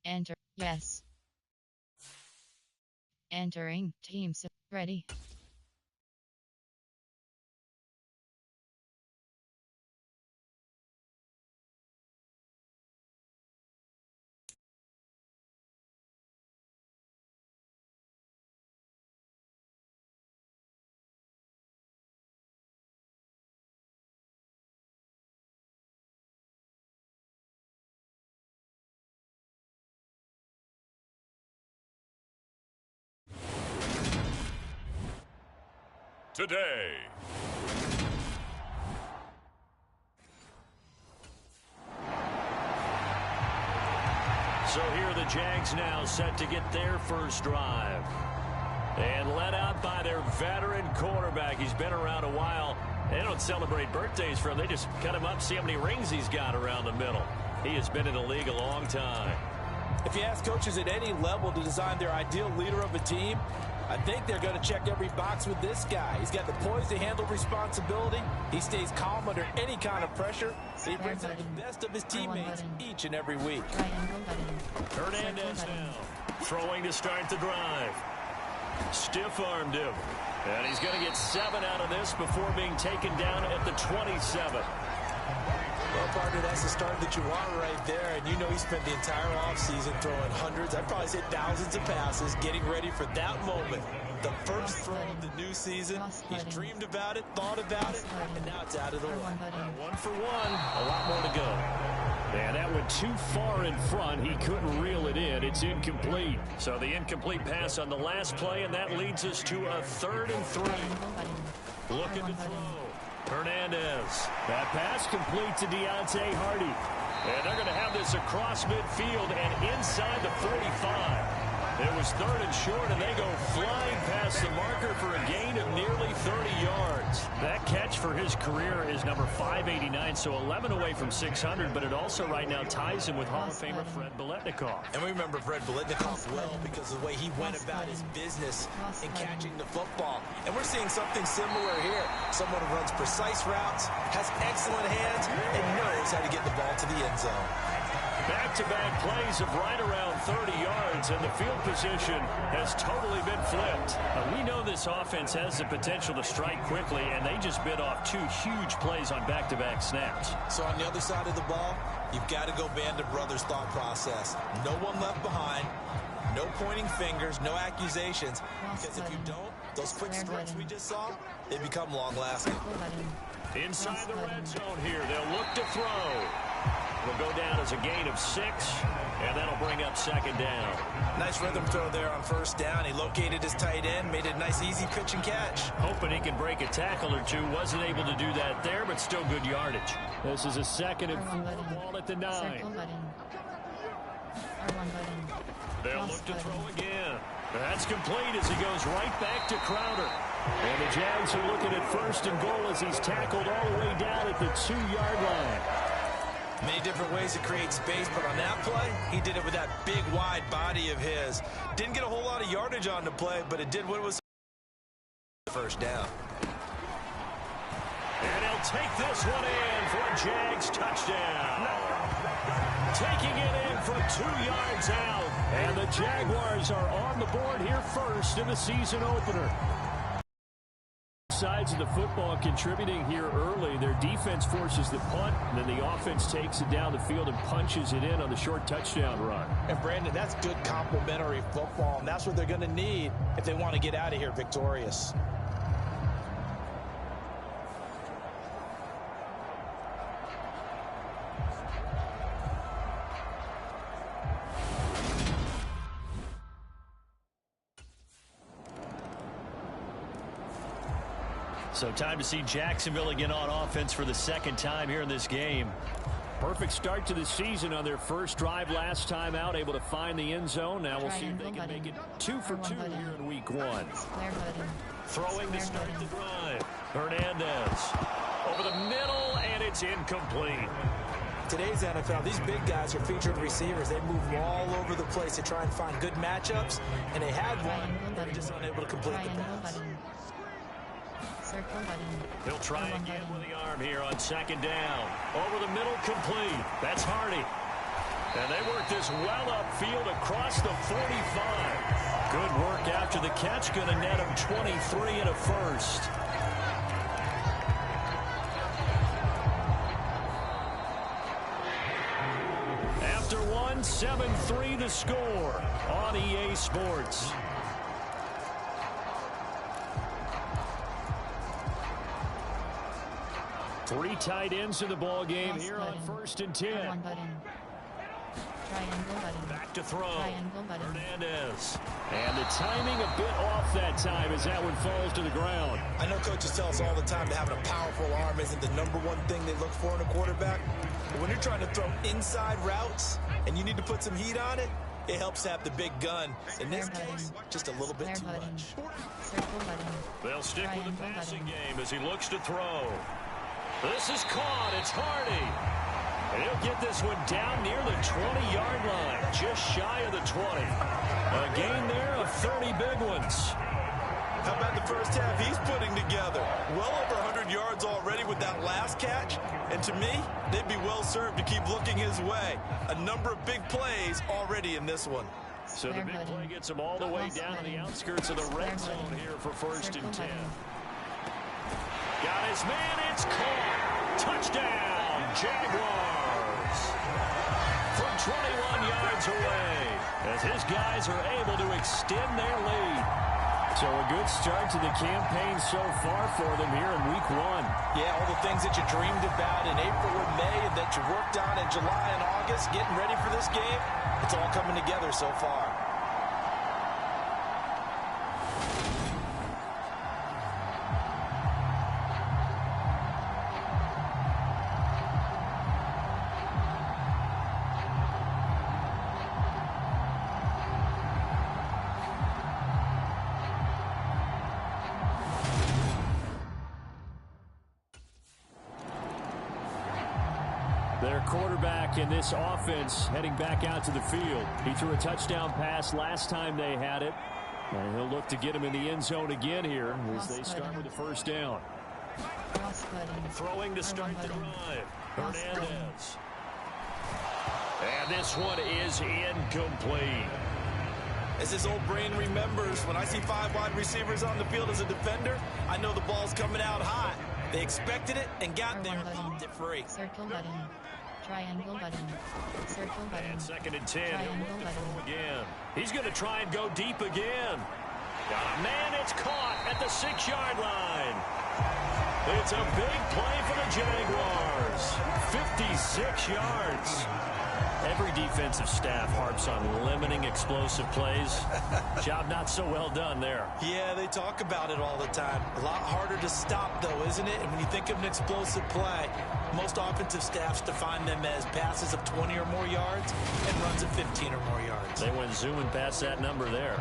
Enter. Yes. Entering. Teams. Ready. Today. So here are the Jags now set to get their first drive. And led out by their veteran quarterback. He's been around a while. They don't celebrate birthdays for him. They just cut him up, see how many rings he's got around the middle. He has been in the league a long time. If you ask coaches at any level to design their ideal leader of a team, I think they're going to check every box with this guy. He's got the poise to handle responsibility. He stays calm under any kind of pressure. He brings out the best of his teammates each and every week. Hernandez now throwing to start the drive. Stiff-armed him. And he's going to get 7 out of this before being taken down at the 27. Well, partner, that's the start that you want right there. And you know he spent the entire offseason throwing hundreds, I'd probably say thousands of passes, getting ready for that moment. The first throw of the new season. He's dreamed about it, thought about it, and now it's out of the way. 1 for 1. A lot more to go. And that went too far in front. He couldn't reel it in. It's incomplete. So the incomplete pass on the last play, and that leads us to a 3rd and 3. Looking to throw. Hernandez. That pass complete to Deontay Hardy. And they're going to have this across midfield and inside the 45. It was 3rd and short, and they go flying past the marker for a gain of nearly 30 yards. That catch for his career is number 589, so 11 away from 600, but it also right now ties him with Hall of Famer Fred Biletnikoff. And we remember Fred Biletnikoff well because of the way he went about his business in catching the football. And we're seeing something similar here. Someone who runs precise routes, has excellent hands, and knows how to get the ball to the end zone. Back-to-back plays of right around 30 yards, and the field position has totally been flipped. We know this offense has the potential to strike quickly, and they just bit off 2 huge plays on back-to-back snaps. So on the other side of the ball, you've got to go Band of Brothers thought process. No one left behind, no pointing fingers, no accusations, because if you don't, those quick strikes we just saw, they become long-lasting. Inside the red zone here, they'll look to throw. Will go down as a gain of 6, and that'll bring up 2nd down. Nice rhythm throw there on 1st down. He located his tight end, made it a nice easy pitch and catch. Hoping he can break a tackle or 2. Wasn't able to do that there, but still good yardage. This is a 2nd and 4 ball at the 9. They'll look to throw again. That's complete as he goes right back to Crowder. And the Jags are looking at 1st and goal as he's tackled all the way down at the 2-yard line. Many different ways to create space, but on that play, he did it with that big, wide body of his. Didn't get a whole lot of yardage on the play, but it did what it was. 1st down. And he'll take this one in for a Jags touchdown. Taking it in from 2 yards out. And the Jaguars are on the board here first in the season opener. Sides of the football contributing here early. Their defense forces the punt, and then the offense takes it down the field and punches it in on the short touchdown run. And Brandon, that's good complementary football, and that's what they're going to need if they want to get out of here victorious. So time to see Jacksonville again on offense for the 2nd time here in this game. Perfect start to the season on their first drive last time out, able to find the end zone. Now we'll see if they can make it 2 for 2 here in week 1. Throwing to start the drive. Hernandez over the middle, and it's incomplete. Today's NFL, these big guys are featured receivers. They move all over the place to try and find good matchups, and they had one, but they're just unable to complete the pass. He'll try again with the arm here on 2nd down. Over the middle, complete. That's Hardy. And they work this well upfield across the 45. Good work after the catch. Going to net him 23 and a first. After one, 7-3 the score on EA Sports. Three tight ends in the ball game Cross here button. on 1st and 10. R1 button. Triangle button. Back to throw. Triangle button. Hernandez. And the timing a bit off that time as that one falls to the ground. I know coaches tell us all the time that having a powerful arm isn't the #1 thing they look for in a quarterback. But when you're trying to throw inside routes and you need to put some heat on it, it helps have the big gun. In this case, just a little bit too much. Circle button. They'll stick with the Triangle passing button. game as he looks to throw. This is caught. It's Hardy. And he'll get this one down near the 20-yard line, just shy of the 20. A gain there of 30 big ones. How about the first half he's putting together? Well over 100 yards already with that last catch. And to me, they'd be well served to keep looking his way. A number of big plays already in this one. So the big play gets him all the way down to the outskirts of the red zone here for 1st and 10. Got his man. It's caught. Touchdown, Jaguars. From 21 yards away as his guys are able to extend their lead. So a good start to the campaign so far for them here in week 1. Yeah, all the things that you dreamed about in April and May and that you worked on in July and August, getting ready for this game, it's all coming together so far. Their quarterback in this offense heading back out to the field. He threw a touchdown pass last time they had it. And he'll look to get him in the end zone again here as they start with the first down. Cross button. Throwing to start the drive. Hernandez. And this one is incomplete. As his old brain remembers, when I see 5 wide receivers on the field as a defender, I know the ball's coming out hot. They expected it and got there and popped it free. Circle button. Triangle button. Circle button. And 2nd and 10. Triangle He'll look to button. throw again. He's going to try and go deep again. Got a man. It's caught at the 6-yard line. It's a big play for the Jaguars. 56 yards. Every defensive staff harps on limiting explosive plays. Job not so well done there. Yeah, they talk about it all the time. A lot harder to stop, though, isn't it? And when you think of an explosive play, most offensive staffs define them as passes of 20 or more yards and runs of 15 or more yards. They went zooming past that number there.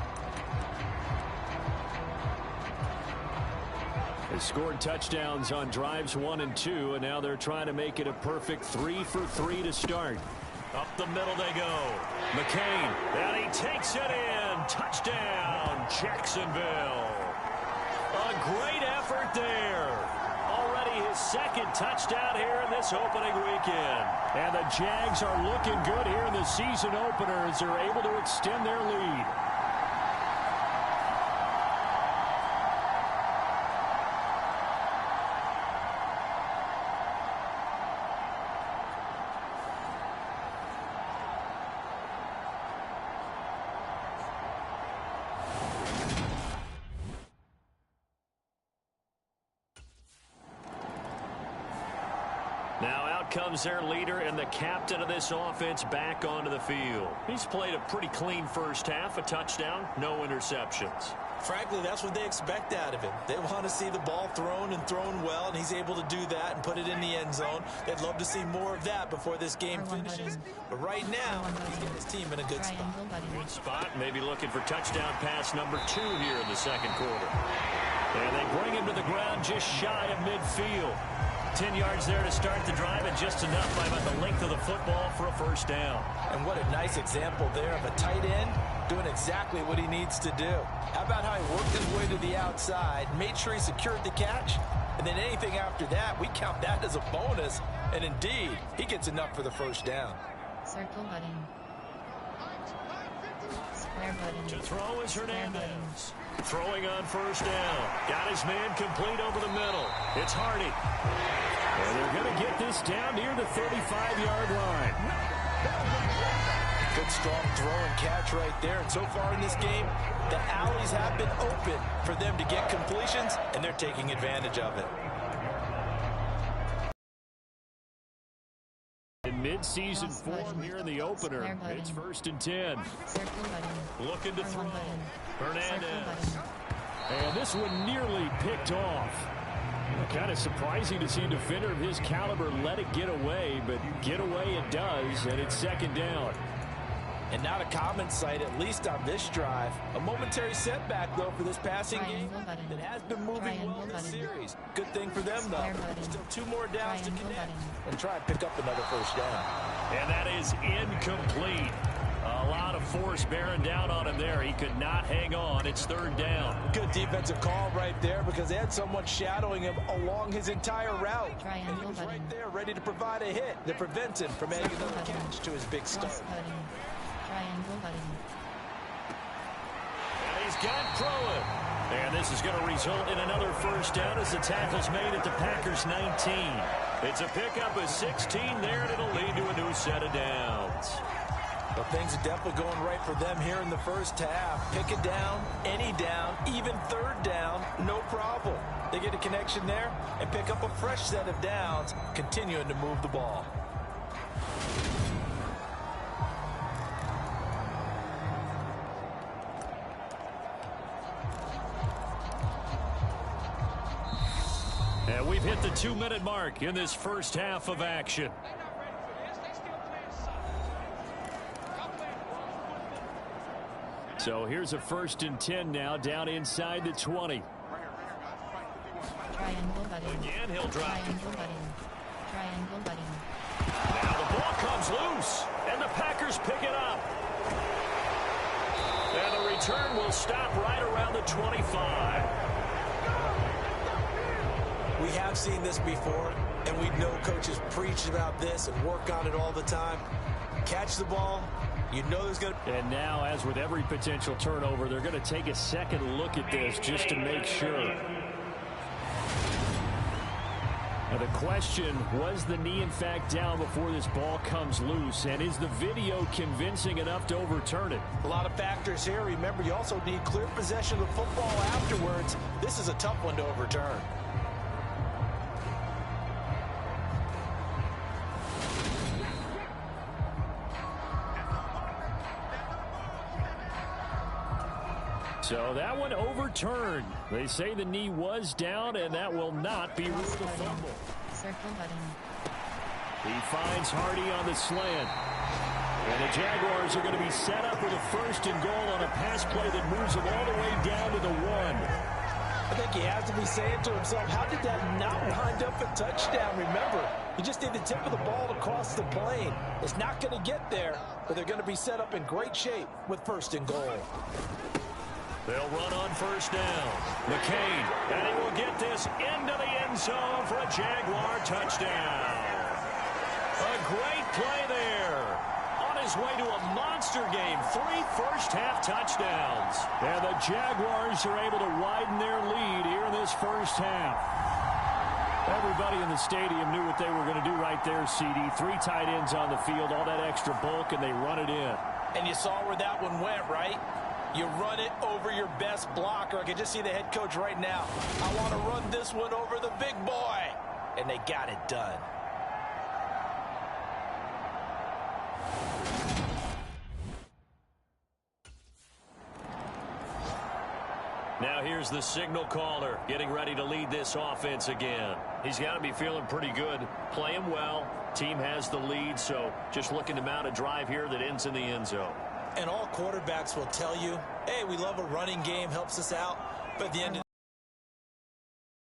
They scored touchdowns on drives 1 and 2, and now they're trying to make it a perfect 3 for 3 to start. Up the middle they go. McCain, and he takes it in. Touchdown, Jacksonville. A great effort there. Already his 2nd touchdown here in this opening weekend. And the Jags are looking good here in the season opener as they're able to extend their lead. Now out comes their leader and the captain of this offense back onto the field. He's played a pretty clean first half, a touchdown, no interceptions. Frankly, that's what they expect out of him. They want to see the ball thrown and thrown well, and he's able to do that and put it in the end zone. They'd love to see more of that before this game finishes. But right now, he's got his team in a good spot. Good spot, maybe looking for touchdown pass number 2 here in the 2nd quarter. And they bring him to the ground just shy of midfield. 10 yards there to start the drive, and just enough by about the length of the football for a first down. And what a nice example there of a tight end doing exactly what he needs to do. How about how he worked his way to the outside, made sure he secured the catch, and then anything after that, we count that as a bonus. And indeed, he gets enough for the first down. Circle button. Square button. To throw is Square Hernandez. Throwing on first down. Got his man complete over the middle. It's Hardy. And they're going to get this down near the 35-yard line. Good strong throw and catch right there. And so far in this game, the alleys have been open for them to get completions, and they're taking advantage of it. In mid-season form here in the opener, it's 1st and 10. Circle button. Looking to throw. Hernandez. Circle button. And this one nearly picked off. Kind of surprising to see a defender of his caliber let it get away, but get away it does, and it's 2nd down. And not a common sight, at least on this drive. A momentary setback, though, for this passing game that has been moving well in the series. Good thing for them, though. Still 2 more downs to connect and try and pick up another first down. And that is incomplete. A lot of force bearing down on him there. He could not hang on. It's 3rd down. Good defensive call right there because they had someone shadowing him along his entire route. And he was right there ready to provide a hit that prevents him from adding another catch to his big start. Triangle button. And he's got Pruitt. And this is going to result in another first down as the tackle's made at the Packers' 19. It's a pickup of 16 there, and it'll lead to a new set of downs. But things are definitely going right for them here in the first half. Pick it down, any down, even 3rd down, no problem. They get a connection there and pick up a fresh set of downs, continuing to move the ball. And we've hit the 2-minute mark in this first half of action. So here's a 1st and 10 now, down inside the 20. Triangle button. Again, he'll drop. Triangle button. Triangle button. Now the ball comes loose, and the Packers pick it up. And the return will stop right around the 25. We have seen this before, and we know coaches preach about this and work on it all the time. Catch the ball. You know there's going to... And now, as with every potential turnover, they're going to take a second look at this just to make sure. Now the question, was the knee in fact down before this ball comes loose? And is the video convincing enough to overturn it? A lot of factors here. Remember, you also need clear possession of the football afterwards. This is a tough one to overturn. So that one overturned. They say the knee was down, and that will not be ruled a fumble. Circle button. He finds Hardy on the slant. And the Jaguars are going to be set up with a 1st and goal on a pass play that moves them all the way down to the 1. I think he has to be saying to himself, how did that not wind up a touchdown? Remember, you just need the tip of the ball to cross the plane. It's not going to get there, but they're going to be set up in great shape with 1st and goal. They'll run on first down. McCain, and he will get this into the end zone for a Jaguar touchdown. A great play there. On his way to a monster game, 3 first-half touchdowns. And the Jaguars are able to widen their lead here in this first half. Everybody in the stadium knew what they were going to do right there, CD. 3 tight ends on the field, all that extra bulk, and they run it in. And you saw where that one went, right? You run it over your best blocker. I can just see the head coach right now. I want to run this one over the big boy. And they got it done. Now here's the signal caller getting ready to lead this offense again. He's got to be feeling pretty good, playing well. Team has the lead, so just looking to mount a drive here that ends in the end zone. And all quarterbacks will tell you, hey, we love a running game, helps us out. But at the end of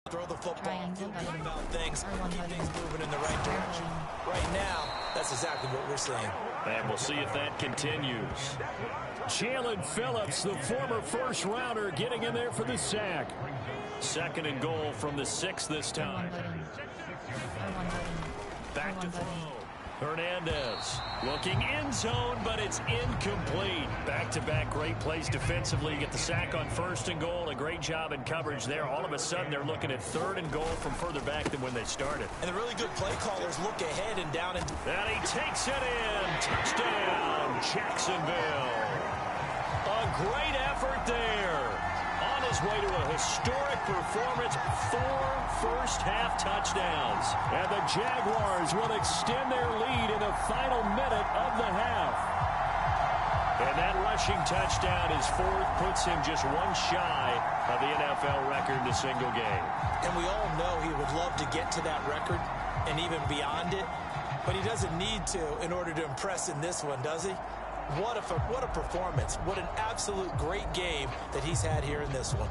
the throw the football, feel good about things, keep things moving in the right direction. Right now, that's exactly what we're seeing. And we'll see if that continues. Jalen Phillips, the former first-rounder, getting in there for the sack. 2nd and goal from the 6 this time. Back to throw. Hernandez looking in zone, but it's incomplete. Back-to-back great plays defensively. You get the sack on 1st and goal. A great job in coverage there. All of a sudden, they're looking at 3rd and goal from further back than when they started. And the really good play callers look ahead and down. And he takes it in. Touchdown, Jacksonville. A great effort there. On his way to a historic performance, 4 first-half touchdowns. And the Jaguars will extend their lead in the final minute of the half. And that rushing touchdown, his 4th, puts him just 1 shy of the NFL record in a single game. And we all know he would love to get to that record and even beyond it, but he doesn't need to in order to impress in this one, does he? What a performance. What an absolute great game that he's had here in this one.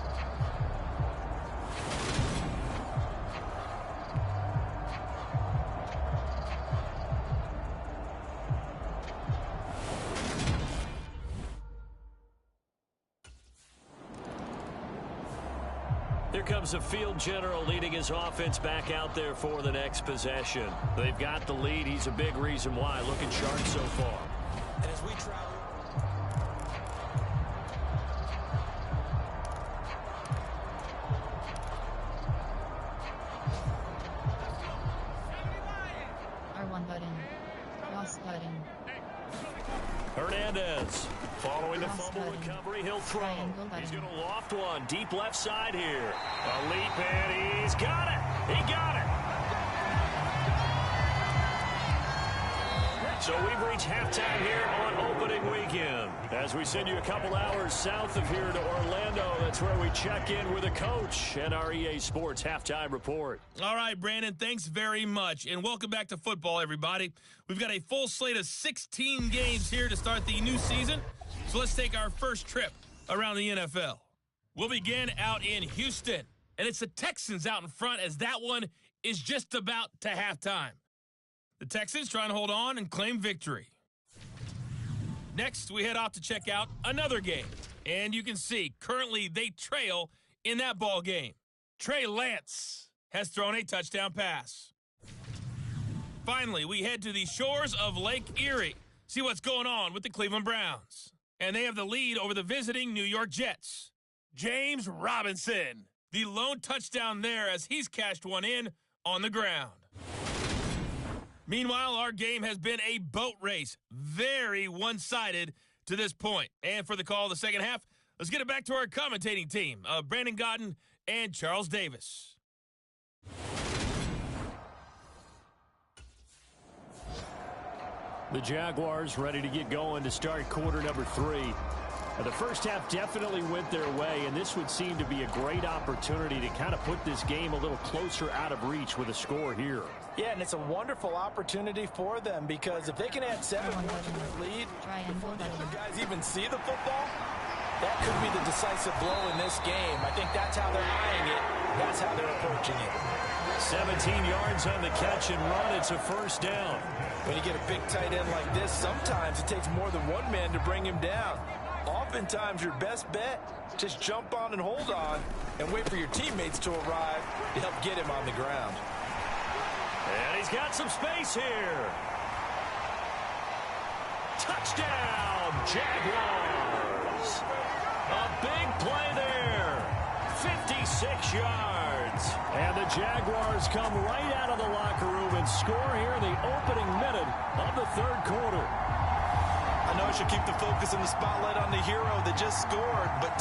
Here comes the field general leading his offense back out there for the next possession. They've got the lead. He's a big reason why. Looking sharp so far. And as we travel, R1 button. Cross button. Hernandez following the Cross fumble button. recovery. He'll throw. Triangle button. He's going to loft one deep left side here. A leap and he's got it. He got it. So we've reached halftime here on opening weekend. As we send you a couple hours south of here to Orlando, that's where we check in with a coach and our EA Sports halftime report. All right, Brandon, thanks very much. And welcome back to football, everybody. We've got a full slate of 16 games here to start the new season. So let's take our first trip around the NFL. We'll begin out in Houston. And it's the Texans out in front as that one is just about to halftime. The Texans trying to hold on and claim victory. Next, we head off to check out another game. And you can see, currently they trail in that ball game. Trey Lance has thrown a touchdown pass. Finally, we head to the shores of Lake Erie. See what's going on with the Cleveland Browns. And they have the lead over the visiting New York Jets. James Robinson, the lone touchdown there as he's cashed one in on the ground. Meanwhile, our game has been a boat race. Very one-sided to this point. And for the call of the second half, let's get it back to our commentating team of Brandon Gaudin and Charles Davis. The Jaguars ready to get going to start quarter number 3. The first half definitely went their way, and this would seem to be a great opportunity to kind of put this game a little closer out of reach with a score here. yeah, and it's a wonderful opportunity for them because if they can add 7 points to their lead before the other guys even see the football, that could be the decisive blow in this game. I think that's how they're eyeing it. That's how they're approaching it. 17 yards on the catch and run. It's a first down. When you get a big tight end like this, sometimes it takes more than one man to bring him down. Oftentimes, your best bet, just jump on and hold on and wait for your teammates to arrive to help get him on the ground. And he's got some space here. Touchdown, Jaguars. A big play there. 56 yards. And the Jaguars come right out of the locker room and score here in the opening minute of the third quarter. I know I should keep the focus and the spotlight on the hero that just scored, but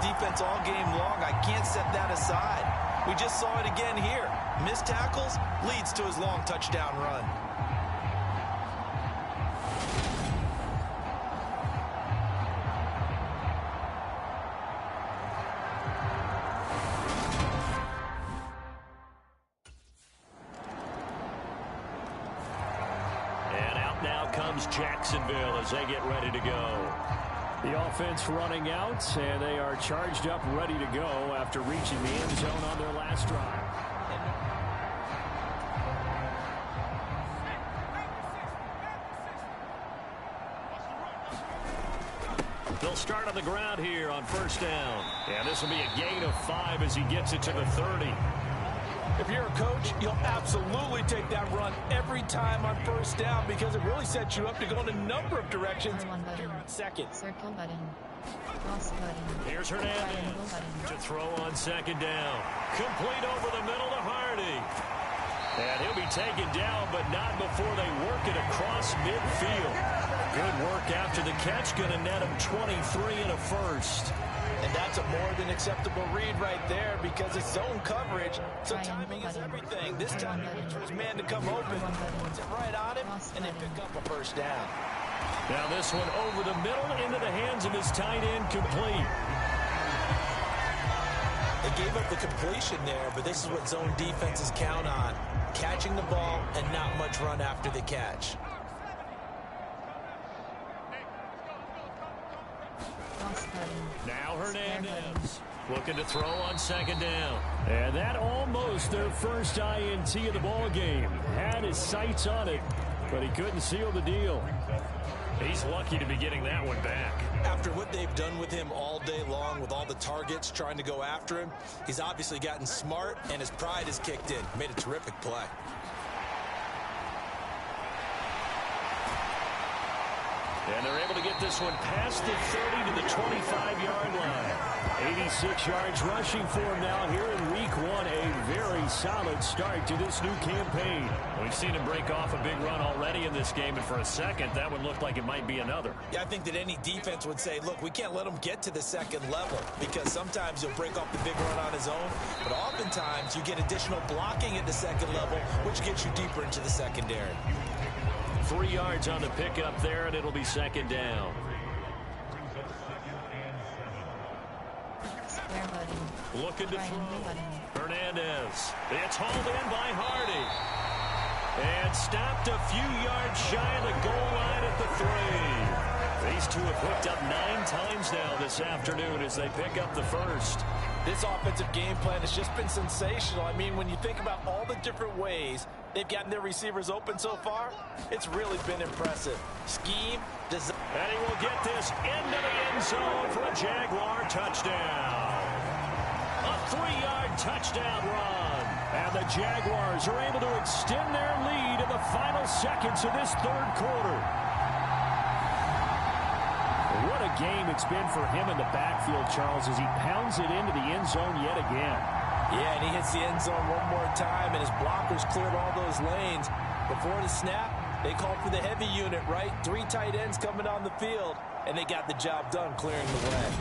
defense all game long, I can't set that aside. We just saw it again here. Missed tackles leads to his long touchdown run. Jacksonville as they get ready to go. The offense running out, and they are charged up, ready to go after reaching the end zone on their last drive. They'll start on the ground here on first down. And this will be a gain of 5 as he gets it to the 30. If you're a coach, you'll absolutely take that run every time on first down because it really sets you up to go in a number of directions. R1 button. Second. Circle button. Cross button. Here's Triangle Hernandez button. to throw on second down. Complete over the middle to Hardy. And he'll be taken down, but not before they work it across midfield. Good work after the catch. Going to net him 23 and a first. And that's a more than acceptable read right there because it's zone coverage. So timing is everything. This time he waits for his man to come open, puts it right on him, and they pick up a first down. Now this one over the middle into the hands of his tight end, complete. They gave up the completion there, but this is what zone defenses count on. Catching the ball and not much run after the catch. Cross button. Now Hernandez looking to throw on second down. And that almost their first INT of the ball game. Had his sights on it, but he couldn't seal the deal. He's lucky to be getting that one back. After what they've done with him all day long with all the targets trying to go after him, he's obviously gotten smart and his pride has kicked in. Made a terrific play. And they're able to get this one past the 30 to the 25-yard line. 86 yards rushing for him now here in week one. A very solid start to this new campaign. We've seen him break off a big run already in this game, and for a second, that one looked like it might be another. Yeah, I think that any defense would say, look, we can't let him get to the second level because sometimes he'll break off the big run on his own, but oftentimes you get additional blocking at the second level, which gets you deeper into the secondary. 3 yards on the pickup there, and it'll be second down. Square button. Looking to Triangle throw. button. Hernandez. It's hauled in by Hardy. And stopped a few yards shy of the goal line at the 3. These two have hooked up 9 times now this afternoon as they pick up the first. This offensive game plan has just been sensational. I mean, when you think about all the different ways they've gotten their receivers open so far, it's really been impressive. Scheme, design. And he will get this into the end zone for a Jaguar touchdown. A 3-yard touchdown run. And the Jaguars are able to extend their lead in the final seconds of this third quarter. What a game it's been for him in the backfield, Charles, as he pounds it into the end zone yet again. Yeah, and he hits the end zone one more time, and his blockers cleared all those lanes. Before the snap, they called for the heavy unit, right? 3 tight ends coming on the field, and they got the job done clearing the way.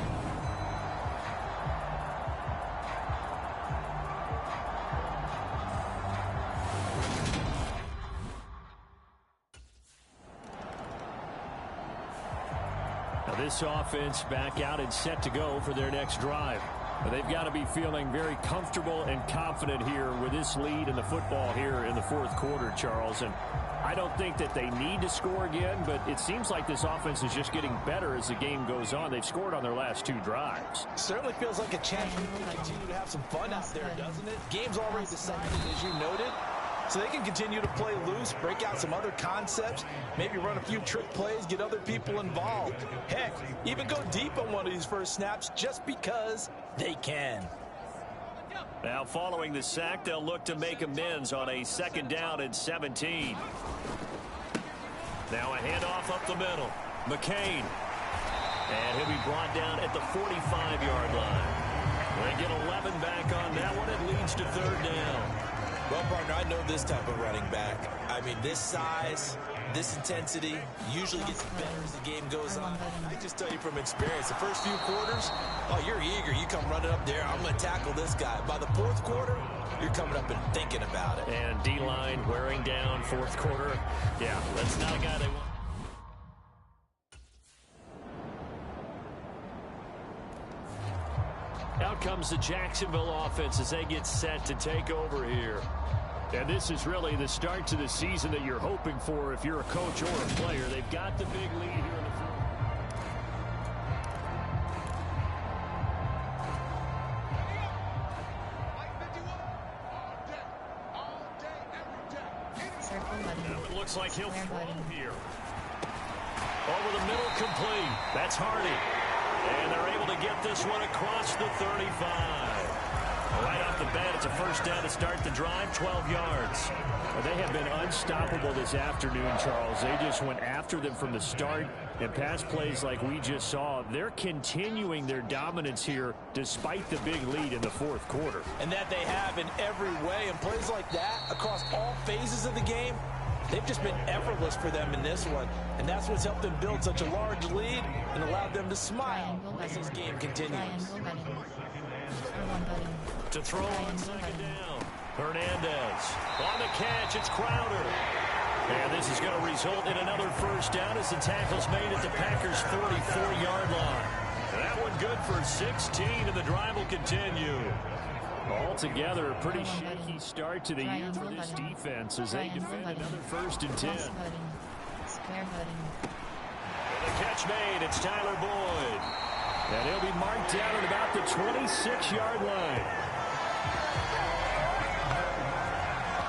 This offense back out and set to go for their next drive. They've got to be feeling very comfortable and confident here with this lead in the football here in the fourth quarter, Charles. And I don't think that they need to score again, but it seems like this offense is just getting better as the game goes on. They've scored on their last 2 drives. Certainly feels like a chance to continue to have some fun out there, doesn't it? Game's already decided, as you noted. So they can continue to play loose, break out some other concepts, maybe run a few trick plays, get other people involved. Heck, even go deep on one of these first snaps just because they can. Now following the sack, they'll look to make amends on a 2nd down and 17. Now a handoff up the middle. McCain. And he'll be brought down at the 45-yard line. They get 11 back on that one. It leads to 3rd down. Well, partner, I know this type of running back. I mean, this size, this intensity usually gets better as the game goes on. I just tell you from experience, the first few quarters, oh, you're eager. You come running up there. I'm going to tackle this guy. By the 4th quarter, you're coming up and thinking about it. And D-line wearing down 4th quarter. Yeah, that's not a guy they want. Out comes the Jacksonville offense as they get set to take over here. And this is really the start to the season that you're hoping for if you're a coach or a player. They've got the big lead here in the fourth. It looks like he'll throw here. Over the middle, complete. That's Hardy. And they're able to get this one across the 35. Right off the bat, it's a first down to start the drive, 12 yards. Well, they have been unstoppable this afternoon, Charles. They just went after them from the start, and pass plays like we just saw, they're continuing their dominance here despite the big lead in the fourth quarter. And that they have in every way. And plays like that across all phases of the game, they've just been effortless for them in this one. And that's what's helped them build such a large lead and allowed them to smile as this game continues. To throw on second down. Hernandez on the catch. It's Crowder. And this is going to result in another first down as the tackle's made at the Packers' 44-yard line. That one good for 16, and the drive will continue. Altogether, a pretty shaky start to the year for this defense as they defend another 1st and 10. Square button. The catch made. It's Tyler Boyd. And he'll be marked down at about the 26-yard line.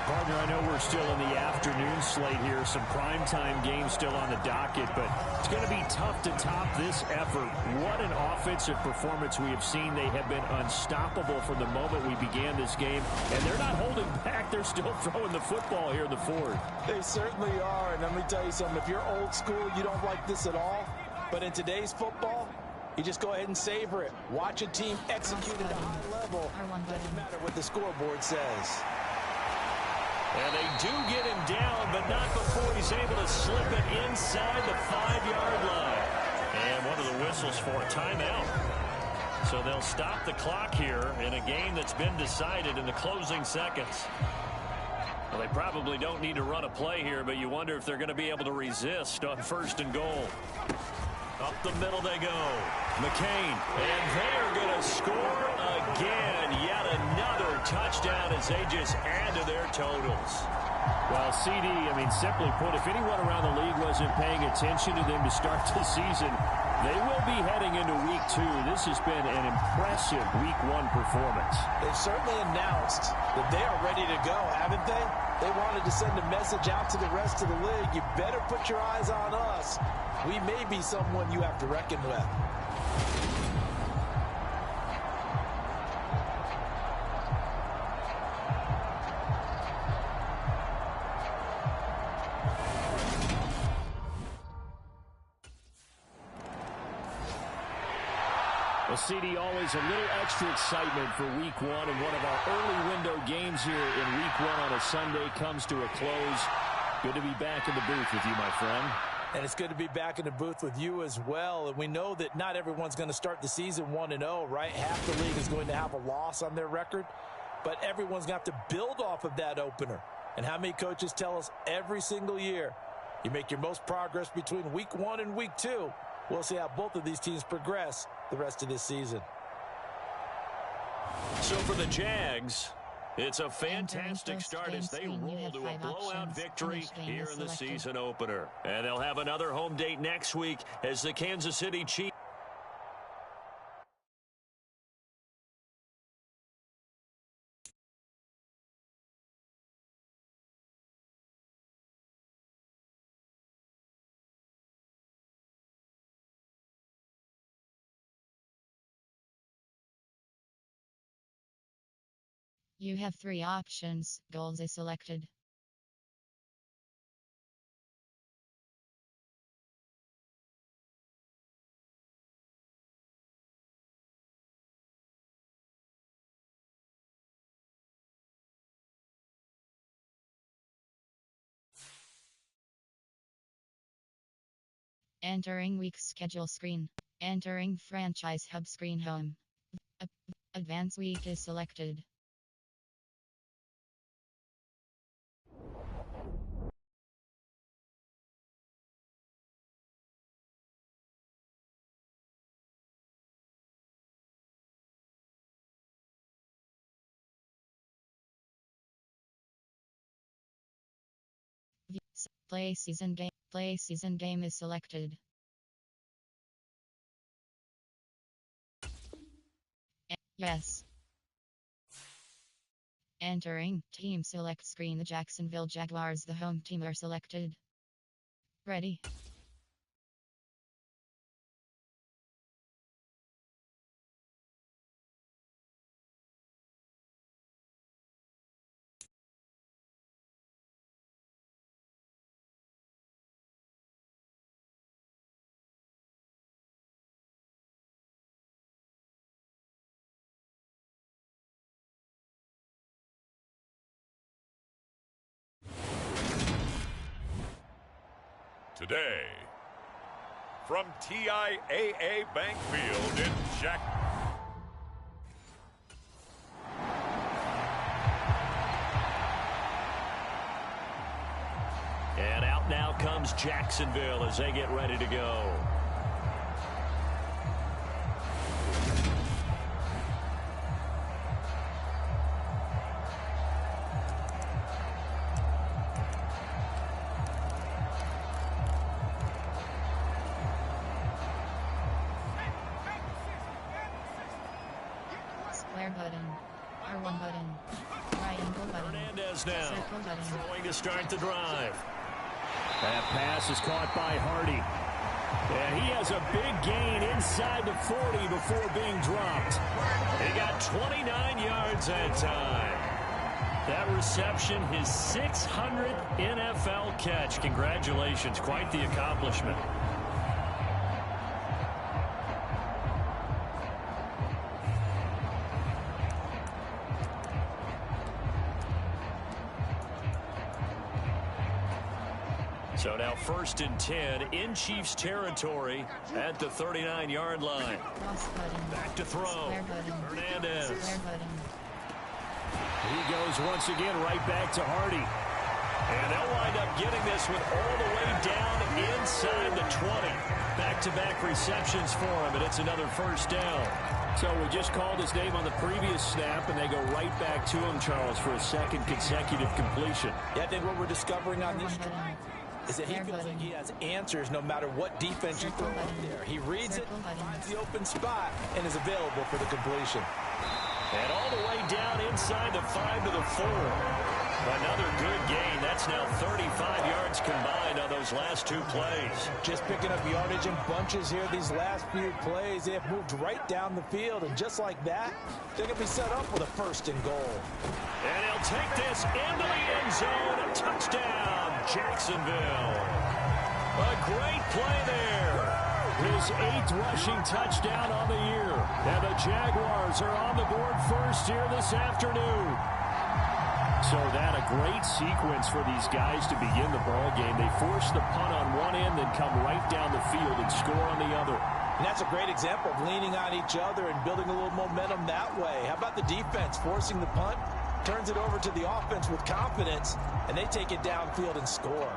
Partner, I know we're still in the afternoon slate here. Some primetime games still on the docket, but it's going to be tough to top this effort. What an offensive performance we have seen. They have been unstoppable from the moment we began this game, and they're not holding back. They're still throwing the football here in the fourth. They certainly are, and let me tell you something. If you're old school, you don't like this at all, but in today's football, you just go ahead and savor it. Watch a team execute at a high level. It doesn't matter what the scoreboard says. And they do get him down, but not before he's able to slip it inside the 5-yard line. And one of the whistles for a timeout. So they'll stop the clock here in a game that's been decided in the closing seconds. Well, they probably don't need to run a play here, but you wonder if they're going to be able to resist on 1st and goal. Up the middle they go. McCain. And they're going to score again. Yet another touchdown as they just add to their totals. Well, CD, simply put, if anyone around the league wasn't paying attention to them to start the season, they will be heading into Week 2. This has been an impressive Week 1 performance. They've certainly announced that they are ready to go, haven't they? They wanted to send a message out to the rest of the league. You better put your eyes on us. We may be someone you have to reckon with. Well, CD, always a little extra excitement for Week 1, and one of our early window games here in Week 1 on a Sunday comes to a close. Good to be back in the booth with you, my friend. And it's good to be back in the booth with you as well. And we know that not everyone's going to start the season 1-0, right? Half the league is going to have a loss on their record. But everyone's going to have to build off of that opener. And how many coaches tell us every single year, you make your most progress between Week 1 and Week 2. We'll see how both of these teams progress the rest of this season. So for the Jags, it's a fantastic start as they roll to a blowout victory here in the season opener. And they'll have another home date next week as the Kansas City Chiefs. You have 3 options. Goals is selected. Entering week schedule screen. Entering franchise hub screen home. Advance week is selected. Play season game. Play season game is selected. Yes. Entering team select screen. The Jacksonville Jaguars, the home team, are selected. Ready. Today, from TIAA Bank Field in Jack. And out now comes Jacksonville as they get ready to go. Square button. R1 button. Triangle button. Hernandez now Circle button. throwing to start the drive. That pass is caught by Hardy. And he has a big gain inside the 40 before being dropped. He got 29 yards that time. That reception, his 600th NFL catch. Congratulations. Quite the accomplishment. So now 1st and 10 in Chiefs territory at the 39-yard line. Cross button. Back to throw. Square button. Hernandez. Square button. He goes once again right back to Hardy. And they'll wind up getting this one all the way down inside the 20. Back-to-back receptions for him, and it's another 1st down. So we just called his name on the previous snap, and they go right back to him, Charles, for a 2nd consecutive completion. Yeah, I think what we're discovering on this R1 button. is that he Square feels button. like he has answers no matter what defense you throw Circle up button. there. He reads it, Circle button. finds the open spot, and is available for the completion. And all the way down inside the 5 to the 4. Another good gain. That's now 35 yards combined on those last 2 plays. Just picking up yardage in bunches here these last few plays. They have moved right down the field, and just like that, they're going to be set up with a 1st and goal. And he'll take this into the end zone. A touchdown, Jacksonville. A great play there. His 8th rushing touchdown on the year. And the Jaguars are on the board first here this afternoon. So that a great sequence for these guys to begin the ball game. They force the punt on one end, then come right down the field and score on the other. And that's a great example of leaning on each other and building a little momentum that way. How about the defense forcing the punt, turns it over to the offense with confidence, and they take it downfield and score.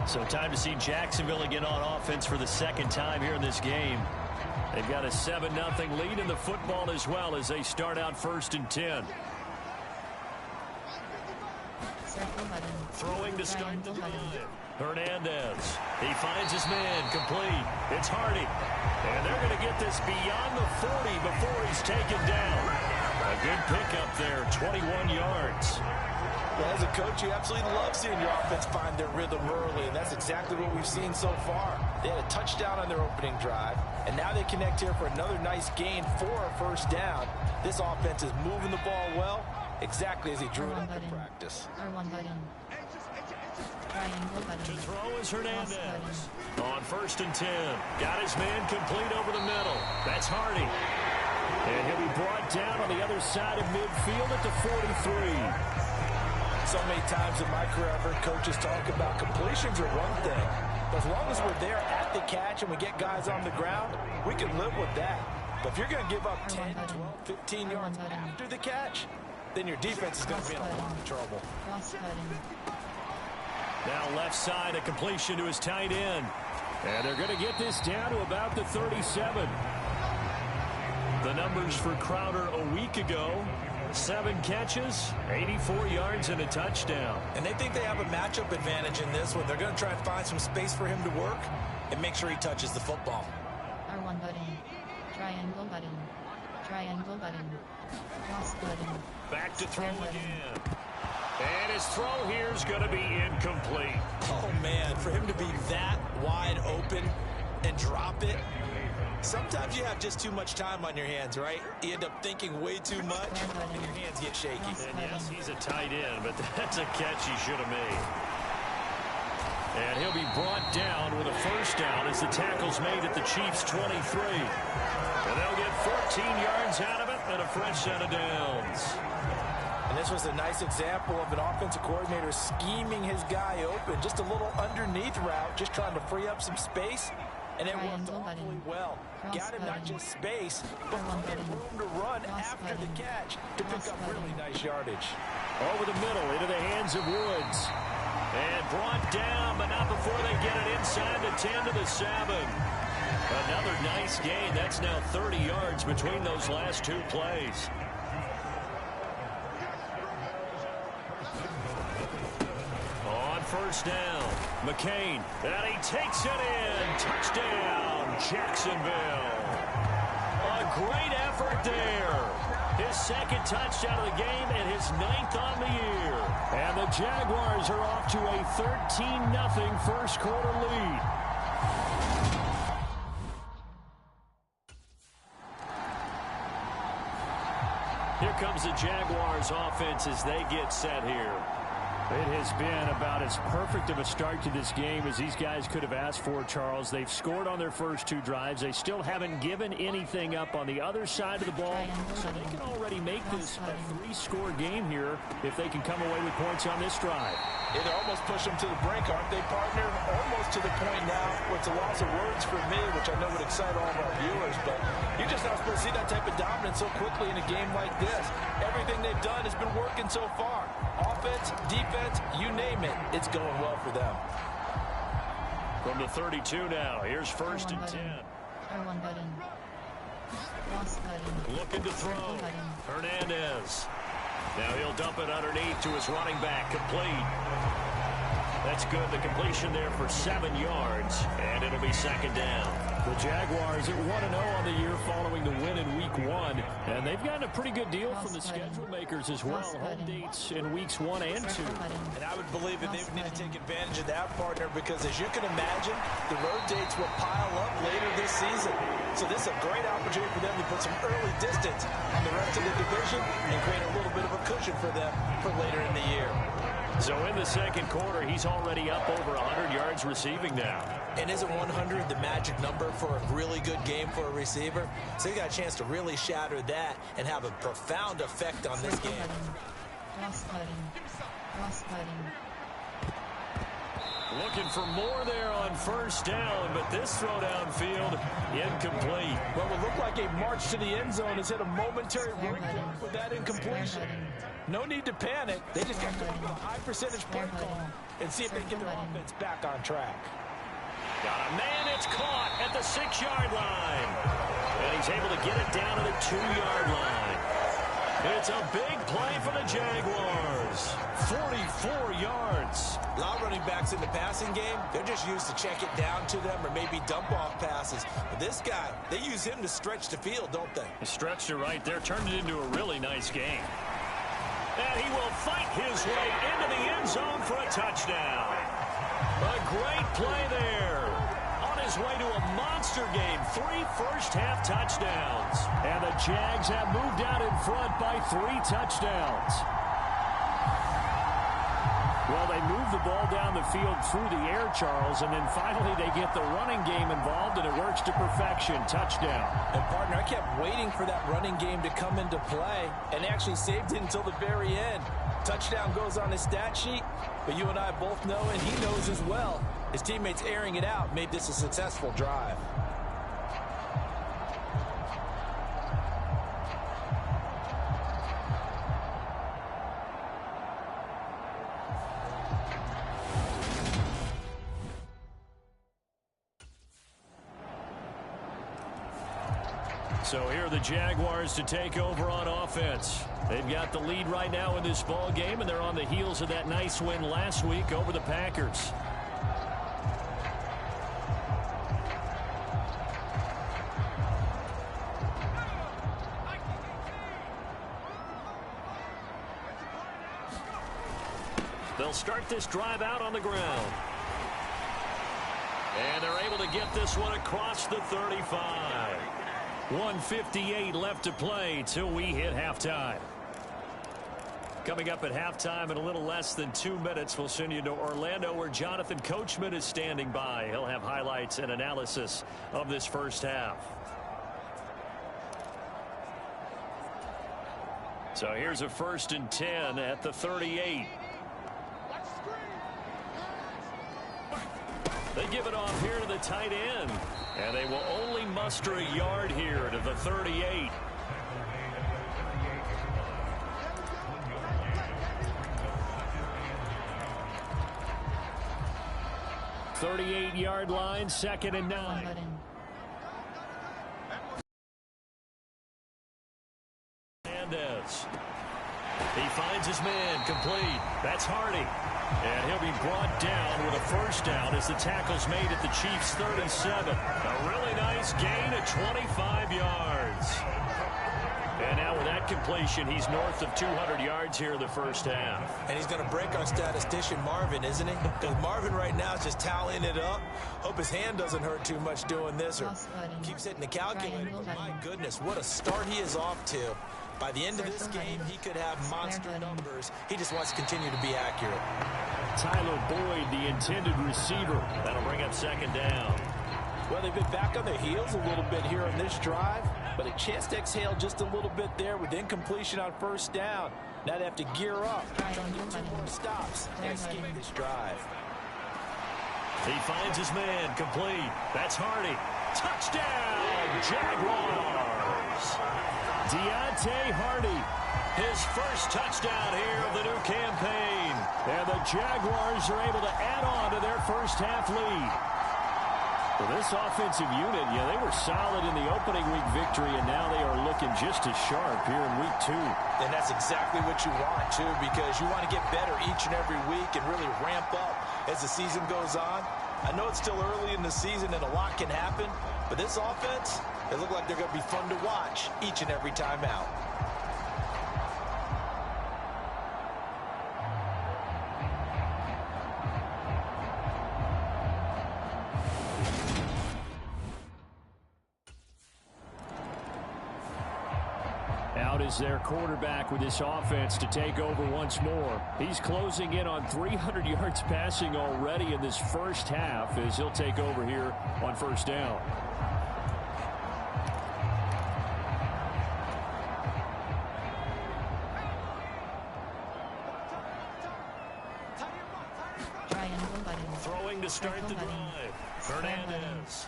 So time to see Jacksonville again on offense for the 2nd time here in this game. They've got a 7-0 lead in the football as well as they start out 1st and 10. Circle button. Throwing to start the Triangle button. drive. Hernandez. He finds his man. Complete. It's Hardy. And they're going to get this beyond the 40 before he's taken down. A good pickup there. 21 yards. Well, as a coach, you absolutely love seeing your offense find their rhythm early, and that's exactly what we've seen so far. They had a touchdown on their opening drive, and now they connect here for another nice gain for a 1st down. This offense is moving the ball well, exactly as he drew it R1 up in button. practice. R1 button. Triangle To button. throw is Hernandez. Cross On 1st and 10. Got his man complete over the middle. That's Hardy. And he'll be brought down on the other side of midfield at the 43. So many times in my career, I've heard coaches talk about completions are one thing, but as long as we're there at the catch and we get guys on the ground, we can live with that. But if you're going to give up 10, 12, 15 yards after the catch, then your defense is going to be in a lot of trouble. Cross button. Now left side, a completion to his tight end. And they're going to get this down to about the 37. The numbers for Crowder a week ago. 7 catches, 84 yards, and a touchdown. And they think they have a matchup advantage in this one. They're going to try and find some space for him to work and make sure he touches the football. R1 button. Triangle button. Triangle button. Cross button. Back to throw Square button. again. And his throw here is going to be incomplete. Oh, man, for him to be that wide open and drop it, sometimes you have just too much time on your hands, right? You end up thinking way too much, and your hands get shaky. And yes, he's a tight end, but that's a catch he should have made. And he'll be brought down with a first down as the tackle's made at the Chiefs' 23. And they'll get 14 yards out of it and a fresh set of downs. And this was a nice example of an offensive coordinator scheming his guy open. Just a little underneath route, just trying to free up some space. And it worked awfully well. Got him not just space, but room to run after the catch to pick up really nice yardage. Over the middle, into the hands of Woods. And brought down, but not before they get it inside the 10 to the 7. Another nice gain. That's now 30 yards between those last two plays. On first down, McCain. And he takes it in. Touchdown, Jacksonville. A great effort there. His second touchdown of the game and his 9th on the year. And the Jaguars are off to a 13-0 first quarter lead. Here comes the Jaguars offense as they get set here. It has been about as perfect of a start to this game as these guys could have asked for, Charles. They've scored on their first two drives. They still haven't given anything up on the other side of the ball, so they can already make this a 3-score game here if they can come away with points on this drive. Yeah, they're almost pushing them to the brink, aren't they, partner? Almost to the point now where it's a loss of words for me, which I know would excite all of our viewers, but you're just not supposed to see that type of dominance so quickly in a game like this. Everything they've done has been working so far. Offense, defense, you name it, it's going well for them. From the 32 now, here's first and 10. R1 button. Cross button. Looking to throw. Hernandez. Now he'll dump it underneath to his running back. Complete. That's good. The completion there for 7 yards, and it'll be second down. The Jaguars at 1-0 on the year following the win in Week 1, and they've gotten a pretty good deal from the schedule makers as well. Home dates in Weeks 1 and 2. And I would believe that they would need to take advantage of that, partner, because as you can imagine, the road dates will pile up later this season. So this is a great opportunity for them to put some early distance on the rest of the division and create a little bit of a cushion for them for later in the year. So in the second quarter, he's already up over 100 yards receiving now. And isn't 100 the magic number for a really good game for a receiver? So he got a chance to really shatter that and have a profound effect on this game. Cross button. Cross button. Looking for more there on first down, but this throw downfield incomplete. Well, it looked like a march to the end zone has hit a momentary breakdown with that incompletion. No need to panic. They just got to go with a high percentage play call and see if they can get their offense back on track. Got a man, it's caught at the 6-yard line. And he's able to get it down to the 2-yard line. It's a big play for the Jaguars. 44 yards. A lot of running backs in the passing game, they're just used to check it down to them or maybe dump off passes. But this guy, they use him to stretch the field, don't they? He stretched it right there, turned it into a really nice game. And he will fight his way into the end zone for a touchdown. A great play there. On his way to a monster game. 3 first-half touchdowns. And the Jags have moved out in front by 3 touchdowns. Well, they move the ball down the field through the air, Charles, and then finally they get the running game involved, and it works to perfection. Touchdown. And, partner, I kept waiting for that running game to come into play and actually saved it until the very end. Touchdown goes on his stat sheet, but you and I both know, and he knows as well, his teammates airing it out made this a successful drive. So here are the Jaguars to take over on offense. They've got the lead right now in this ball game, and they're on the heels of that nice win last week over the Packers. They'll start this drive out on the ground. And they're able to get this one across the 35. 1:58 left to play till we hit halftime. Coming up at halftime in a little less than 2 minutes, we'll send you to Orlando where Jonathan Coachman is standing by. He'll have highlights and analysis of this first half. So here's a 1st and 10 at the 38. They give it off here to the tight end. And they will only muster a yard here to the 38. Yard line, 2nd and 9. Hernandez. He finds his man, complete. That's Hardy. And he'll be brought down with a first down as the tackle's made at the Chiefs' 3rd and 7. A really nice gain of 25 yards. And now with that completion, he's north of 200 yards here in the first half. And he's going to break our statistician Marvin, isn't he? Because Marvin right now is just tallying it up. Hope his hand doesn't hurt too much doing this or keeps hitting the calculator. But my goodness, what a start he is off to. By the end of this game, he could have monster numbers. He just wants to continue to be accurate. Tyler Boyd, the intended receiver. That'll bring up 2nd down. Well, they've been back on their heels a little bit here on this drive, but a chance to exhale just a little bit there with incompletion on 1st down. Now they have to gear up, try and get 2 more stops and escape this drive. He finds his man, complete. That's Hardy. Touchdown, Jaguars. Deontay Hardy, his first touchdown here of the new campaign. And the Jaguars are able to add on to their first half lead. Well, this offensive unit, they were solid in the opening week victory, and now they are looking just as sharp here in week 2. And that's exactly what you want, too, because you want to get better each and every week and really ramp up as the season goes on. I know it's still early in the season and a lot can happen, but this offense, they look like they're going to be fun to watch each and every time out. Out is their quarterback with this offense to take over once more. He's closing in on 300 yards passing already in this first half as he'll take over here on 1st down. Throwing to start the drive. Hernandez.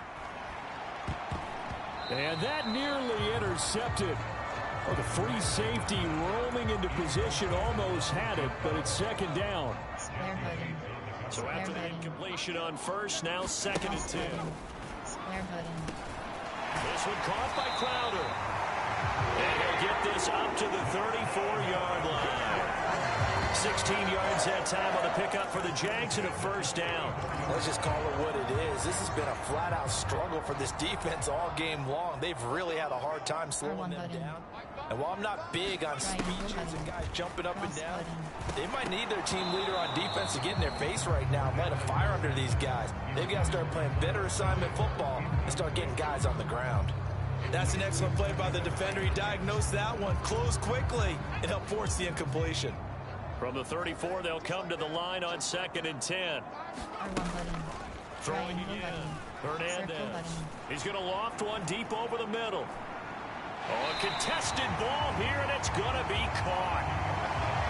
And that nearly intercepted. Oh, the free safety roaming into position almost had it, but it's 2nd down. So after the incompletion on 1st, now 2nd and 2. This one caught by Crowder. And he'll get this up to the 34-yard line. 16 yards that time on the pickup for the Jags and a first down. Let's just call it what it is. This has been a flat-out struggle for this defense all game long. They've really had a hard time slowing them down. And while I'm not big on speeches and guys jumping up and down, they might need their team leader on defense to get in their face right now and light a fire under these guys. They've got to start playing better assignment football and start getting guys on the ground. That's an excellent play by the defender. He diagnosed that one, closed quickly, and helped force the incompletion. From the 34, they'll come to the line on 2nd and 10. Throwing again. Hernandez. He's going to loft one deep over the middle. Oh, a contested ball here, and it's going to be caught.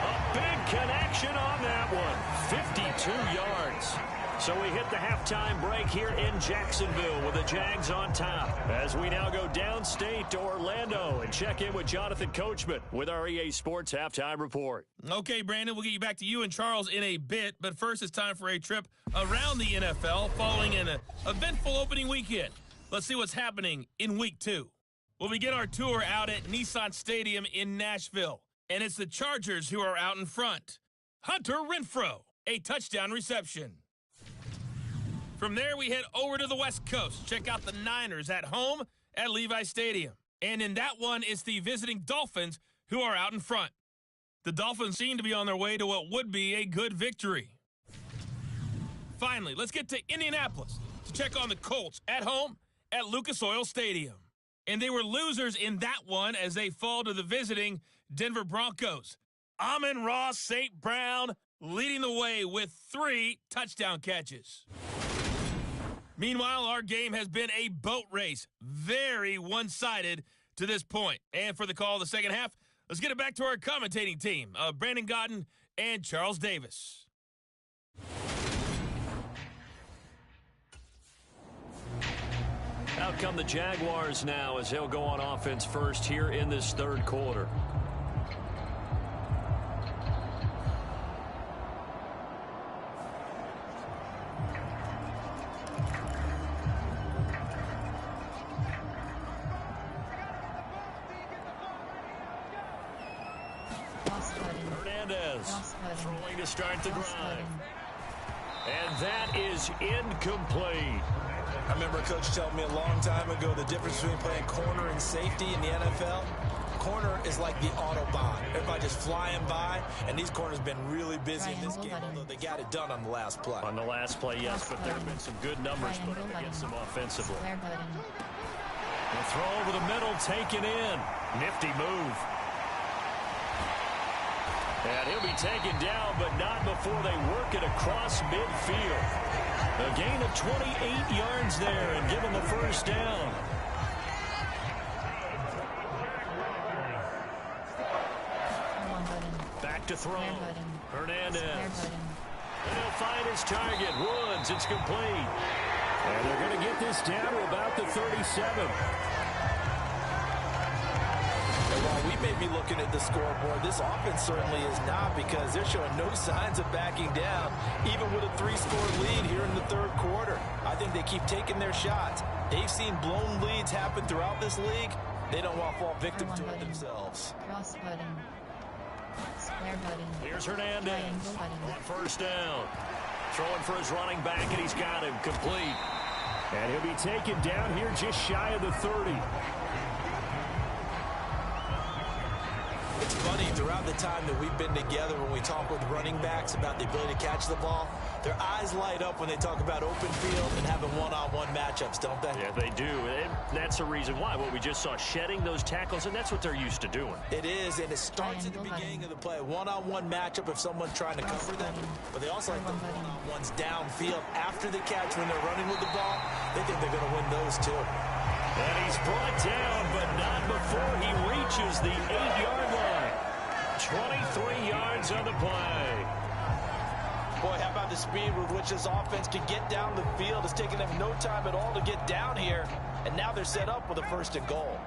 A big connection on that one. 52 yards. So we hit the halftime break here in Jacksonville with the Jags on top. As we now go downstate to Orlando and check in with Jonathan Coachman with our EA Sports Halftime Report. Okay, Brandon, we'll get you back to you and Charles in a bit. But first, it's time for a trip around the NFL following an eventful opening weekend. Let's see what's happening in Week 2. We'll begin our tour out at Nissan Stadium in Nashville. And it's the Chargers who are out in front. Hunter Renfrow, a touchdown reception. From there, we head over to the West Coast. Check out the Niners at home at Levi Stadium. And in that one, it's the visiting Dolphins who are out in front. The Dolphins seem to be on their way to what would be a good victory. Finally, let's get to Indianapolis to check on the Colts at home at Lucas Oil Stadium. And they were losers in that one as they fall to the visiting Denver Broncos. Amon-Ra St. Brown leading the way with 3 touchdown catches. Meanwhile, our game has been a boat race. Very one-sided to this point. And for the call of the second half, let's get it back to our commentating team of Brandon Gaudin and Charles Davis. Out come the Jaguars now as they'll go on offense first here in this third quarter. Hernandez throwing to start the drive. And that is incomplete. I remember a coach telling me a long time ago the difference between playing corner and safety in the NFL. Corner is like the Autobahn. Everybody just flying by, and these corners have been really busy in this game, although they got it done on the last play. On the last play, yes, but there have been some good numbers put up against them offensively. The throw over the middle, taken in. Nifty move. And he'll be taken down, but not before they work it across midfield. A gain of 28 yards there and give him the first down. Back to throw. Hernandez. And he'll find his target. Woods, it's complete. And they're going to get this down to about the 37. And while we may be looking at the scoreboard, this offense certainly is not, because they're showing no signs of backing down, even with a 3-score lead here in the third quarter. I think they keep taking their shots. They've seen blown leads happen throughout this league. They don't want to fall victim to it themselves. Cross button. Square button. Here's Hernandez Triangle button. on first down. Throwing for his running back, and he's got him complete. And he'll be taken down here just shy of the 30. It's funny, throughout the time that we've been together, when we talk with running backs about the ability to catch the ball, their eyes light up when they talk about open field and having one-on-one matchups, don't they? Yeah, they do. And that's the reason why. What we just saw, shedding those tackles, and that's what they're used to doing. It is, and it starts at the beginning of the play. One-on-one matchup if someone's trying to cover them, but they also like the one-on-ones downfield after the catch when they're running with the ball. They think they're going to win those too. And he's brought down, but not before he reaches the 8-yard line. 23 yards on the play. Boy, how about the speed with which this offense can get down the field? It's taken them no time at all to get down here, and now they're set up with a 1st and goal.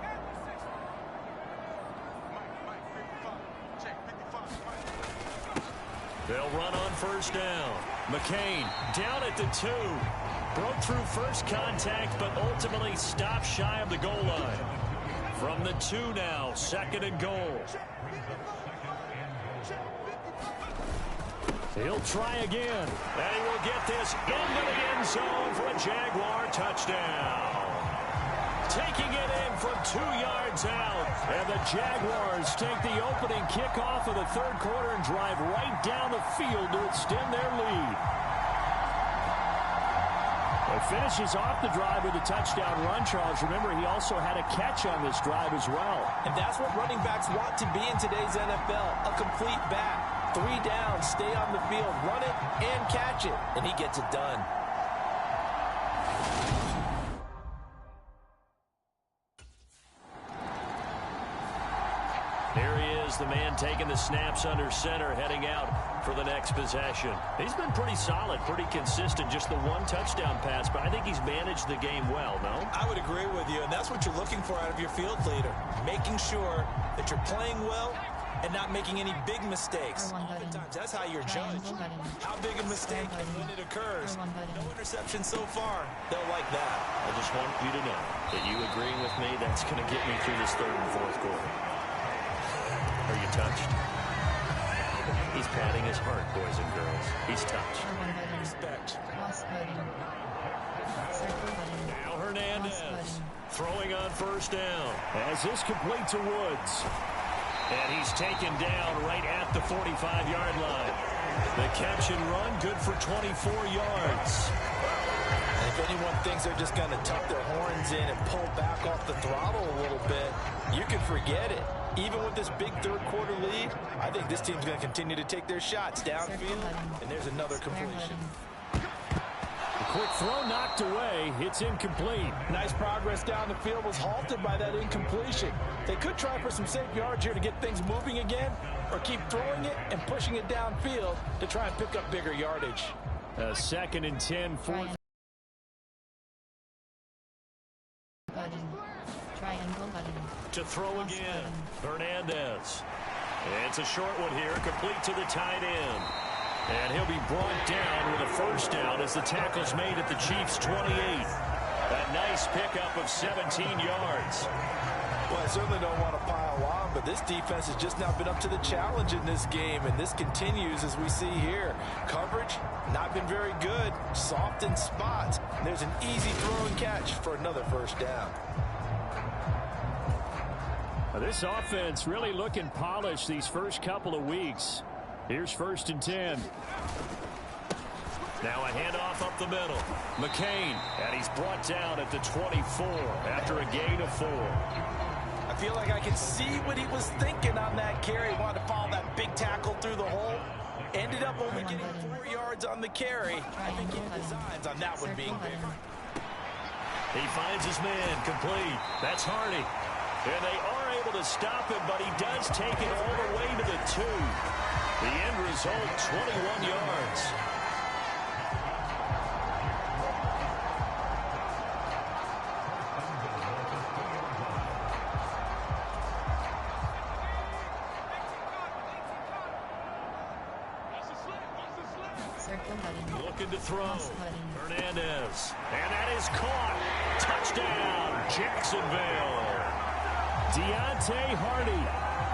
They'll run on first down. McCain down at the 2. Broke through first contact, but ultimately stopped shy of the goal line. From the 2 now, 2nd and goal. He'll try again. And he will get this into the end zone for a Jaguar touchdown. Taking it in from 2 yards out. And the Jaguars take the opening kickoff of the third quarter and drive right down the field to extend their lead. It finishes off the drive with a touchdown run, Charles. Remember, he also had a catch on this drive as well. And that's what running backs want to be in today's NFL, a complete back. 3 down, stay on the field, run it, and catch it. And he gets it done. Here he is, the man taking the snaps under center, heading out for the next possession. He's been pretty solid, pretty consistent, just the 1 touchdown pass, but I think he's managed the game well, no? I would agree with you, and that's what you're looking for out of your field leader, making sure that you're playing well and not making any big mistakes. Oftentimes, that's how you're judged. How big a mistake and when it occurs. No interception so far. They'll like that. I just want you to know that you agreeing with me, that's going to get me through this 3rd and 4th quarter. Are you touched? He's patting his heart, boys and girls. He's touched. Respect. Now Hernandez throwing on first down. As this complete to Woods. And he's taken down right at the 45-yard line. The catch and run, good for 24 yards. And if anyone thinks they're just going to tuck their horns in and pull back off the throttle a little bit, you can forget it. Even with this big third-quarter lead, I think this team's going to continue to take their shots downfield, and there's another completion. A quick throw knocked away. It's incomplete. Nice progress down the field was halted by that incompletion. They could try for some safe yards here to get things moving again, or keep throwing it and pushing it downfield to try and pick up bigger yardage. A 2nd and 10 for... Triangle button. To throw again, Hernandez. It's a short one here, complete to the tight end. And he'll be brought down with a first down as the tackle's made at the Chiefs' 28. A nice pickup of 17 yards. Well, I certainly don't want to pile on, but this defense has just not been up to the challenge in this game, and this continues as we see here. Coverage, not been very good, soft in spots. And there's an easy throw and catch for another first down. This offense really looking polished these first couple of weeks. Here's 1st and 10. Now a handoff up the middle. McCain, and he's brought down at the 24 after a gain of 4. I feel like I can see what he was thinking on that carry. Wanted to follow that big tackle through the hole. Ended up only getting 4 yards on the carry. I think he had designs on that one being bigger. He finds his man complete. That's Hardy. And they are able to stop him, but he does take it all the way to the 2. The end result, 21 yards. Circle button. Looking to throw. Hernandez. And that is caught. Touchdown, Jacksonville. Deontay Hardy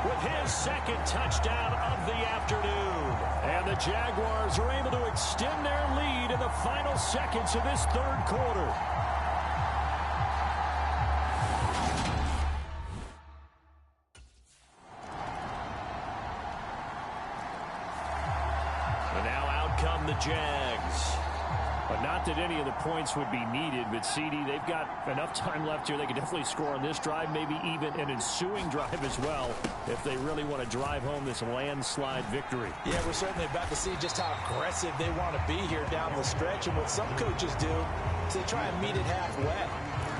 with his 2nd touchdown of the afternoon. And the Jaguars are able to extend their lead in the final seconds of this 3rd quarter. And now out come the Jags. But not that any of the points would be needed, but CD, they've got enough time left here. They can definitely score on this drive, maybe even an ensuing drive as well, if they really want to drive home this landslide victory. Yeah, we're certainly about to see just how aggressive they want to be here down the stretch. And what some coaches do is they try and meet it halfway,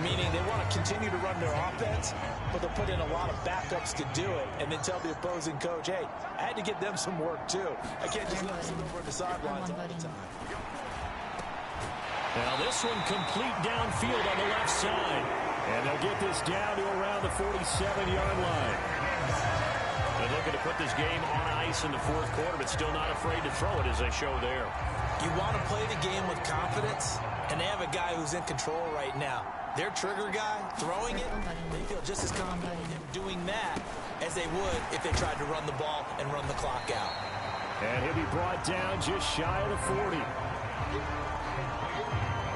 meaning they want to continue to run their offense, but they'll put in a lot of backups to do it, and then tell the opposing coach, hey, I had to get them some work too. I can't just let them sit over on the sidelines all the time. Now this one complete downfield on the left side. And they'll get this down to around the 47-yard line. They're looking to put this game on ice in the 4th quarter, but still not afraid to throw it as they show there. You want to play the game with confidence, and they have a guy who's in control right now. Their trigger guy, throwing it, they feel just as confident with him doing that as they would if they tried to run the ball and run the clock out. And he'll be brought down just shy of the 40.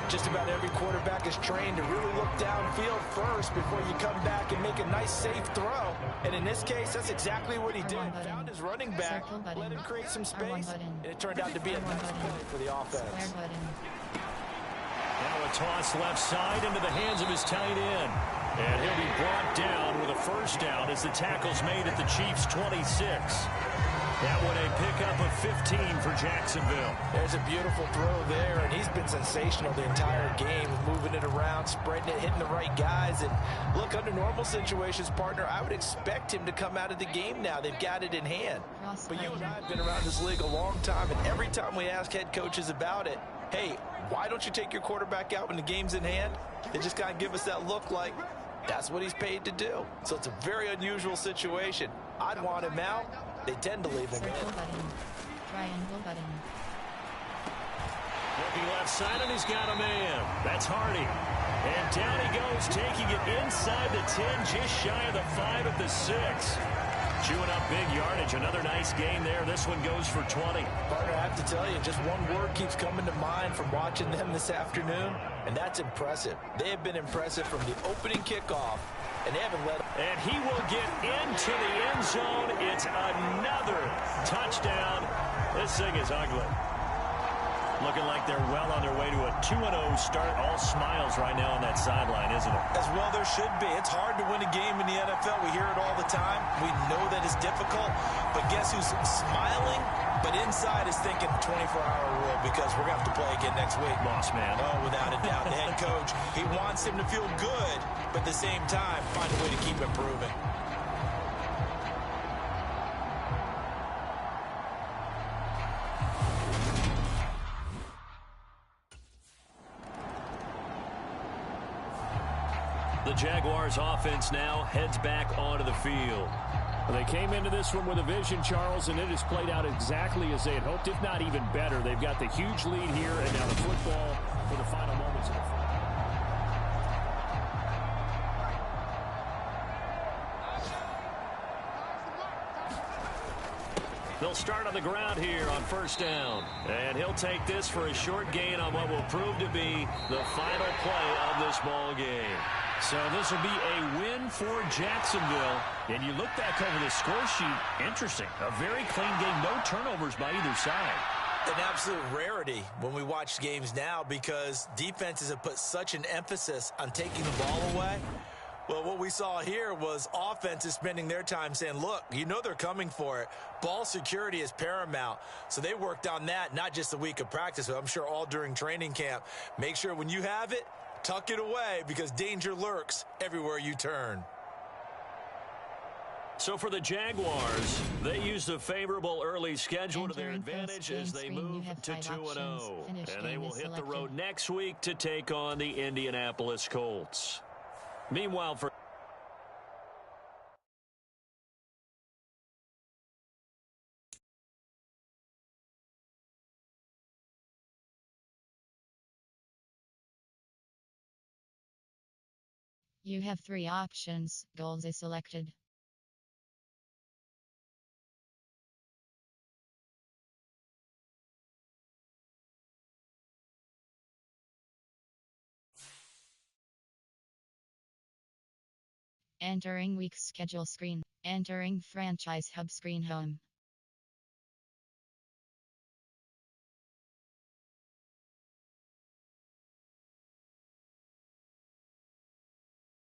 Just about every quarterback is trained to really look downfield first before you come back and make a nice, safe throw. And in this case, that's exactly what he did. Found his running back, let him create some space, and it turned out to be a nice play for the offense. Now a toss left side into the hands of his tight end. And he'll be brought down with a first down as the tackle's made at the Chiefs' 26. That one a pickup of 15 for Jacksonville. There's a beautiful throw there, and he's been sensational the entire game, moving it around, spreading it, hitting the right guys. And look, under normal situations, partner, I would expect him to come out of the game now. They've got it in hand. But you and I have been around this league a long time, and every time we ask head coaches about it, hey, why don't you take your quarterback out when the game's in hand? They just kind of give us that look like that's what he's paid to do. So it's a very unusual situation. I'd want him out. They tend to leave him in. Triangle button. Looking left side, and he's got a man. That's Hardy. And down he goes, taking it inside the 10, just shy of the 5 at the 6. Chewing up big yardage. Another nice gain there. This one goes for 20. Partner, I have to tell you, just one word keeps coming to mind from watching them this afternoon, and that's impressive. They have been impressive from the opening kickoff, and they haven't let. And he will get into the end zone. It's another touchdown. This thing is ugly. Looking like they're well on their way to a 2-0 start. All smiles right now on that sideline, isn't it? As well there should be. It's hard to win a game in the NFL. We hear it all the time. We know that it's difficult. But guess who's smiling? But inside is thinking 24-hour rule because we're going to have to play again next week. Boss man. Oh, without a doubt. The head coach, he wants him to feel good, but at the same time, find a way to keep improving. The Jaguars offense now heads back onto the field. They came into this one with a vision, Charles, and it has played out exactly as they had hoped, if not even better. They've got the huge lead here, and now the football for the final moments of the field. They'll start on the ground here on first down. And he'll take this for a short gain on what will prove to be the final play of this ball game. So this will be a win for Jacksonville. And you look back over the score sheet, interesting. A very clean game, no turnovers by either side. An absolute rarity when we watch games now because defenses have put such an emphasis on taking the ball away. Well, what we saw here was offenses spending their time saying, look, you know they're coming for it. Ball security is paramount. So they worked on that, not just a week of practice, but I'm sure all during training camp. Make sure when you have it, tuck it away because danger lurks everywhere you turn. So for the Jaguars, they used a favorable early schedule to their Entering advantage post-game as they screen, you move have to 5 2-0. options. Finish And they game will is hit the selected. road next week to take on the Indianapolis Colts. Meanwhile, for You have 3 options. Goals is selected. Entering week schedule screen. Entering franchise hub screen home.